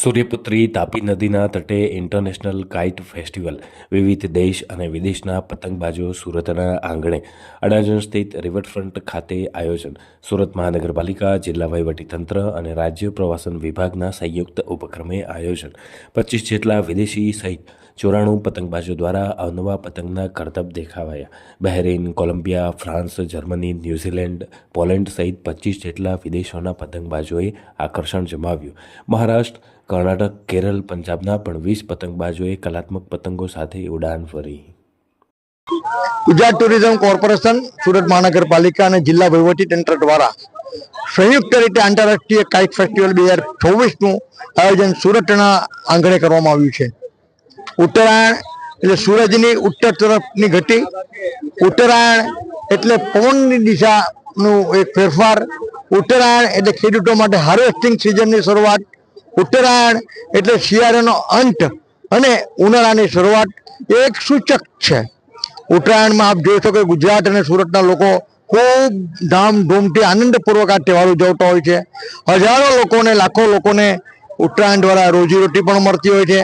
સૂર્યપુત્રી તાપી નદીના તટે international kite festival વિવિધ દેશ અને વિદેશના પતંગબાજો સુરતના આંગણે અડાજણ સ્થિત રિવરફ્રન્ટ ખાતે આયોજન સુરત મહાનગરપાલિકા જિલ્લા વહીવટીતંત્ર અને રાજ્ય પ્રવાસન વિભાગના સંયુક્ત ઉપક્રમે આયોજન 25 જેટલા વિદેશી સહિત 94 પતંગબાજો દ્વારા અવનવા પતંગના કરતબ દેખાવાયા। બહેરીન, કોલંબિયા, ફ્રાન્સ, જર્મની, ન્યૂઝીલેન્ડ, પોલેન્ડ સહિત 25 જેટલા વિદેશોના પતંગબાજોએ આકર્ષણ જમાવ્યું। મહારાષ્ટ્ર, કર્ણાટક, કેરળ, પંજાબના પણ 20 પતંગબાજોએ કલાત્મક પતંગો સાથે ઉડાન ભરી। ગુજરાત ટુરિઝમ કોર્પોરેશન, સુરત મહાનગરપાલિકા અને જિલ્લા વહીવટીતંત્ર દ્વારા સંયુક્ત રીતે આંતરરાષ્ટ્રીય કાઇટ ફેસ્ટિવલ 2024નું આયોજન સુરતના આંગણે કરવામાં આવ્યું છે। ઉત્તરાયણ એટલે સૂરજની ઉત્તર તરફની ગતિ, ઉત્તરાયણ એટલે પવનની દિશાનું એક ફેરફાર, ઉત્તરાયણ એટલે ખેડૂતો માટે હાર્વેસ્ટિંગ સિઝનની શરૂઆત, ઉત્તરાયણ એટલે શિયાળાનો અંત અને ઉનાળાની શરૂઆત એ એક સૂચક છે। ઉત્તરાયણમાં આપ જોઈ શકો ગુજરાત અને સુરતના લોકો ખૂબ ધામધૂમથી આનંદપૂર્વક આ તહેવાર ઉજવતા હોય છે। હજારો લોકોને, લાખો લોકોને ઉત્તરાયણ દ્વારા રોજીરોટી પણ મળતી હોય છે।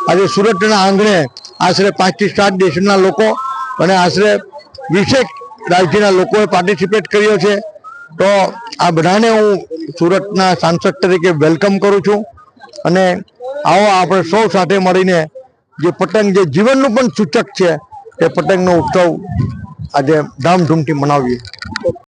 આજે સુરતના આંગણે આશરે 5 થી 7 દેશના લોકો અને આશરે 20 રાજ્યના લોકોએ પાર્ટિસિપેટ કર્યો છે। તો આ બધાને હું સુરતના સાંસદ તરીકે વેલકમ કરું છું અને આવો આપણે સૌ સાથે મળીને જે પતંગ, જે જીવનનું પણ સૂચક છે, એ પતંગનો ઉત્સવ આજે ધામધૂમથી મનાવીએ।